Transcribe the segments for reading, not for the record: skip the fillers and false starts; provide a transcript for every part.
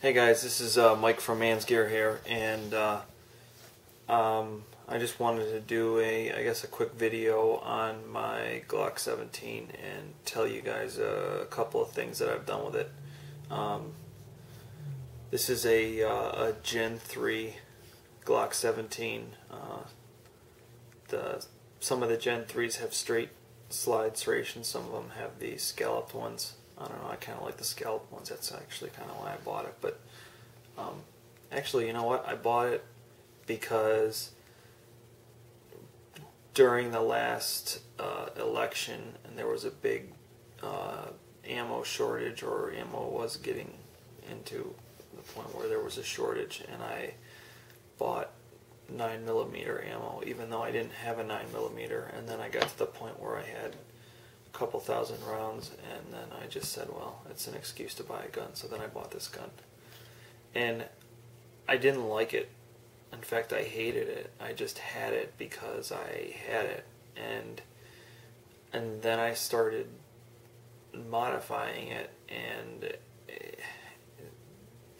Hey guys, this is Mike from Manzgear here, and I just wanted to do a quick video on my Glock 17 and tell you guys a couple of things that I've done with it. This is a Gen 3 Glock 17. Some of the Gen 3s have straight slide serrations, some of them have the scalloped ones. I don't know, I kind of like the scalloped ones. That's actually kind of why I bought it. But actually, you know what? I bought it because during the last election, and there was a big ammo shortage, or ammo was getting into the point where there was a shortage, and I bought 9mm ammo, even though I didn't have a 9mm. And then I got to the point where I had couple thousand rounds, and then I just said, well, it's an excuse to buy a gun. So then I bought this gun, and I didn't like it. In fact, I hated it. I just had it because I had it, and then I started modifying it, and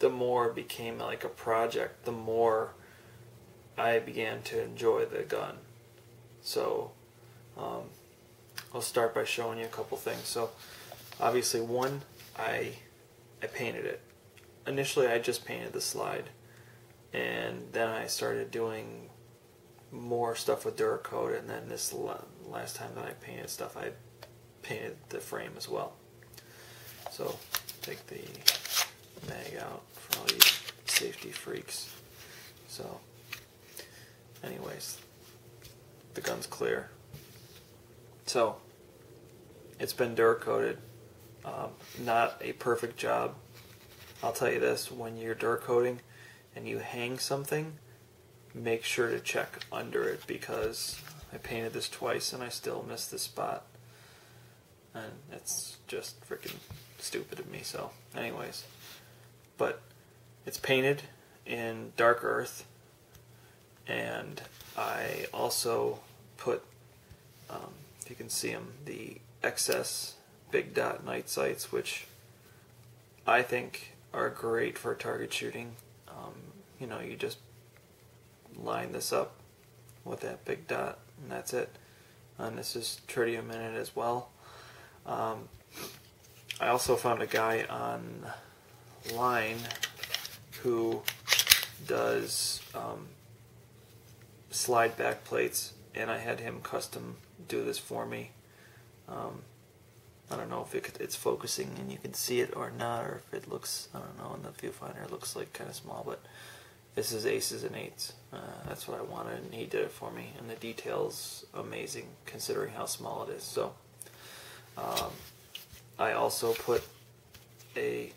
the more it became like a project, the more I began to enjoy the gun. So I'll start by showing you a couple things. So obviously, one, I painted it. Initially I just painted the slide, and then I started doing more stuff with Duracoat, and then this last time that I painted stuff, I painted the frame as well. So take the mag out for all you safety freaks. So anyways, the gun's clear. So it's been Duracoated. Not a perfect job. I'll tell you this, when you're Duracoating and you hang something, make sure to check under it, because I painted this twice and I still missed this spot, and it's just freaking stupid of me. So anyways, but it's painted in dark earth, and I also put, if you can see them, the XS big dot night sights, which I think are great for target shooting. You know, you just line this up with that big dot, and that's it. And this is tritium in it as well. I also found a guy online who does slide back plates, and I had him custom do this for me. I don't know if it's focusing and you can see it or not, or if it looks, I don't know, in the viewfinder it looks like kind of small, but this is aces and eights. That's what I wanted, and he did it for me, and the detail's amazing considering how small it is. So I also put a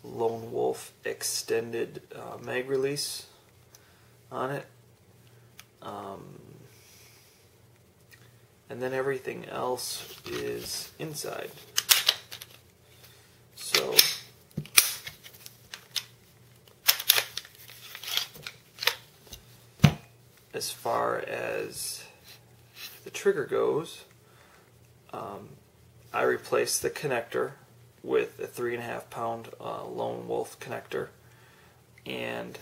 Lone Wolf extended mag release on it. And then everything else is inside. So as far as the trigger goes, I replaced the connector with a 3.5 pound Lone Wolf connector, and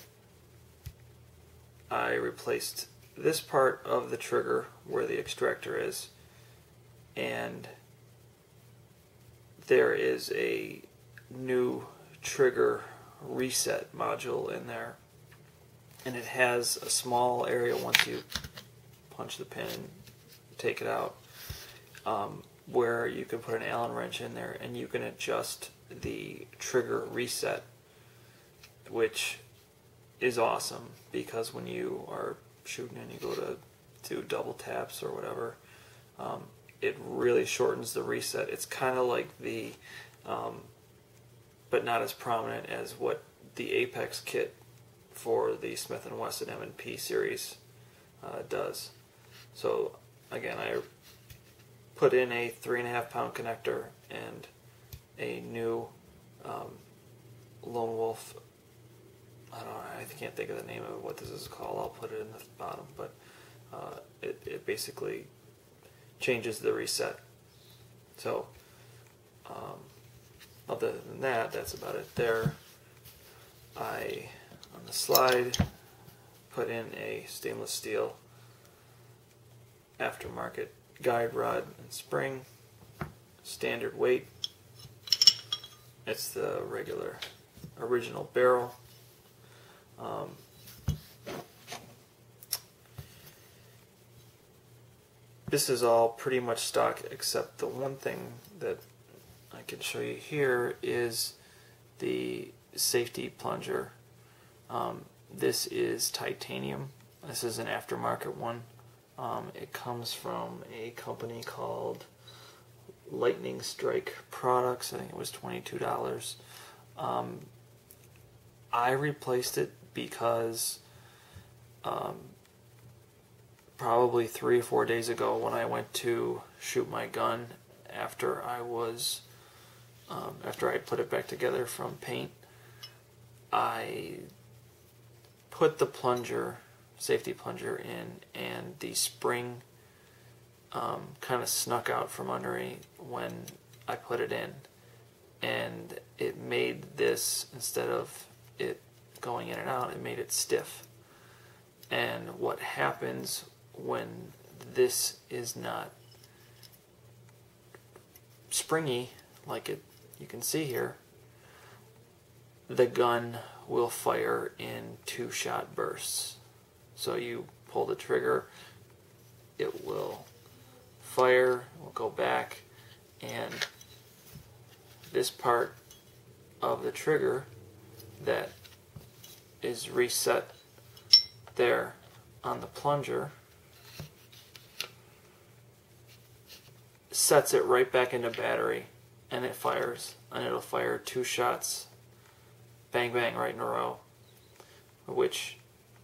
I replaced this part of the trigger where the extractor is, and there is a new trigger reset module in there, and it has a small area once you punch the pin and take it out, where you can put an Allen wrench in there and you can adjust the trigger reset, which is awesome, because when you are shooting and you go to do double taps or whatever, it really shortens the reset. It's kind of like the but not as prominent as what the Apex kit for the Smith & Wesson M&P series does. So again, I put in a 3.5 pound connector and a new Lone Wolf, I can't think of the name of what this is called. I'll put it in the bottom, but it basically changes the reset. So other than that, that's about it there. I, on the slide, put in a stainless steel aftermarket guide rod and spring, standard weight. It's the regular original barrel. This is all pretty much stock, except the one thing that I can show you here is the safety plunger. This is titanium. This is an aftermarket one. It comes from a company called Lightning Strike Products. I think it was $22. I replaced it because probably 3 or 4 days ago, when I went to shoot my gun after I had put it back together from paint, I put the plunger, safety plunger in, and the spring kind of snuck out from underneath when I put it in, and it made this, instead of it going in and out, it made it stiff. And what happens when this is not springy, like you can see here, the gun will fire in 2-shot bursts. So you pull the trigger, it will fire, will go back, and this part of the trigger that is reset there on the plunger sets it right back into battery, and it fires, and it'll fire 2 shots, bang bang, right in a row. Which,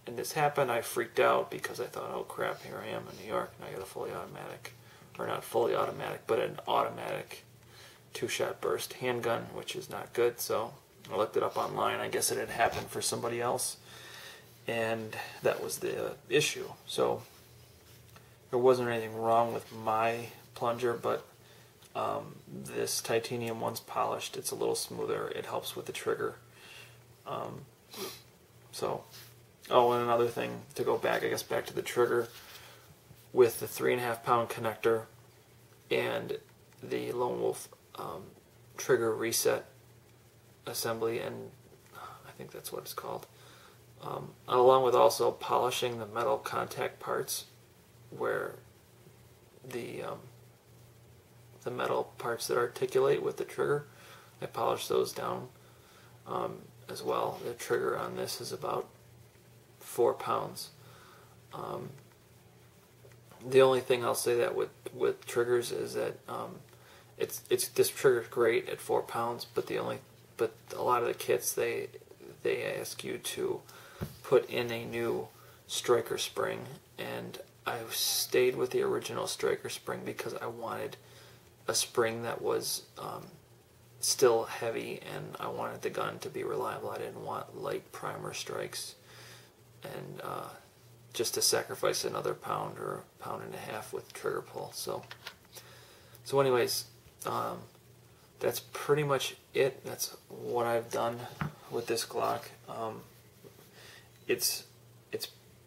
when this happened, I freaked out because I thought, oh crap, here I am in New York and I got a fully automatic, or not fully automatic, but an automatic 2-shot burst handgun, which is not good. So I looked it up online. I guess it had happened for somebody else, and that was the issue. So there wasn't anything wrong with my plunger, but this titanium one's polished. It's a little smoother. It helps with the trigger. Oh, and another thing, to go back, I guess, back to the trigger, with the 3.5-pound connector and the Lone Wolf trigger reset assembly, and I think that's what it's called, along with also polishing the metal contact parts, where the metal parts that articulate with the trigger, I polished those down as well. The trigger on this is about 4 pounds. The only thing I'll say that with triggers is that this trigger's great at 4 pounds, but a lot of the kits they ask you to put in a new striker spring, and I stayed with the original striker spring because I wanted a spring that was still heavy, and I wanted the gun to be reliable. I didn't want light primer strikes, and just to sacrifice another pound or 1.5 pounds with trigger pull. So anyways, that's pretty much it. That's what I've done with this Glock. It's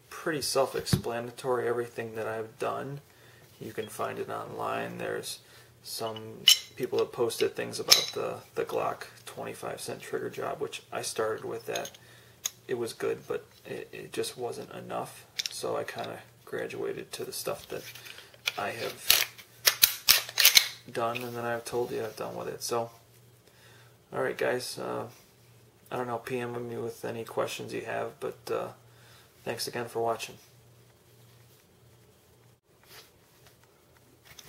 pretty self-explanatory, everything that I've done. You can find it online. There's some people that posted things about the Glock 25-cent trigger job, which I started with that. It was good, but it just wasn't enough. So I kind of graduated to the stuff that I have done, and then I've told you I've done with it. So, alright guys, I don't know, PM me with any questions you have, but thanks again for watching.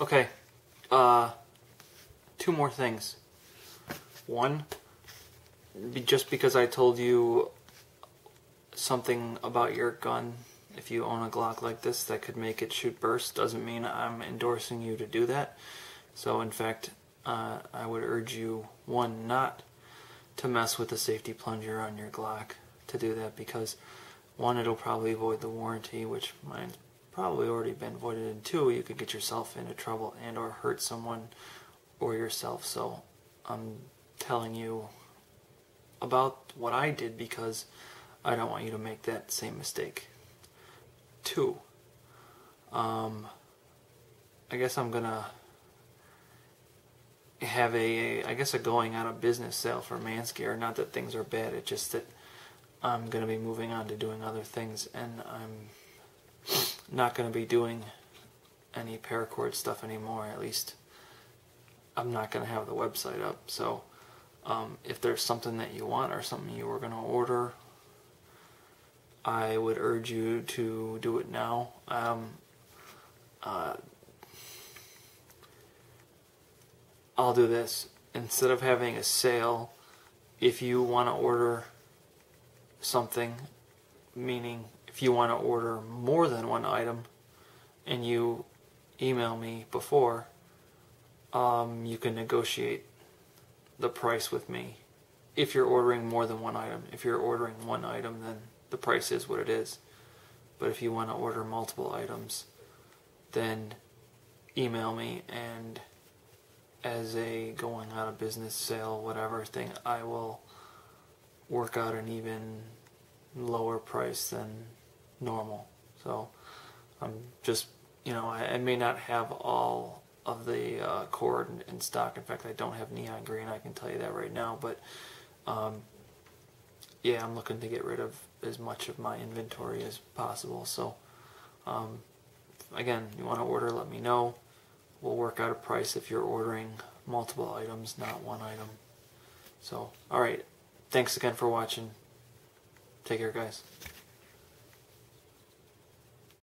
Okay, 2 more things. One, just because I told you something about your gun, if you own a Glock like this that could make it shoot bursts, doesn't mean I'm endorsing you to do that. So in fact, I would urge you, one, not to mess with the safety plunger on your Glock to do that, because one, it'll probably void the warranty, which mine's probably already been voided, and 2, you could get yourself into trouble and or hurt someone or yourself. So I'm telling you about what I did because I don't want you to make that same mistake. 2, I guess I'm gonna have a going out of business sale for Manzgear. Not that things are bad, it's just that I'm gonna be moving on to doing other things, and I'm not gonna be doing any paracord stuff anymore. At least I'm not gonna have the website up. So if there's something that you want or something you were gonna order, I would urge you to do it now. I'll do this. Instead of having a sale, if you want to order something, meaning if you want to order more than one item, and you email me before, you can negotiate the price with me. If you're ordering more than one item, if you're ordering one item, then the price is what it is. But if you want to order multiple items, then email me, and as a going out of business sale, whatever thing, I will work out an even lower price than normal. So I'm just, I may not have all of the cord in stock. In fact, I don't have neon green, I can tell you that right now. But yeah, I'm looking to get rid of as much of my inventory as possible. So again, you want to order, let me know. We'll work out a price if you're ordering multiple items, not one item. So, alright, thanks again for watching. Take care, guys.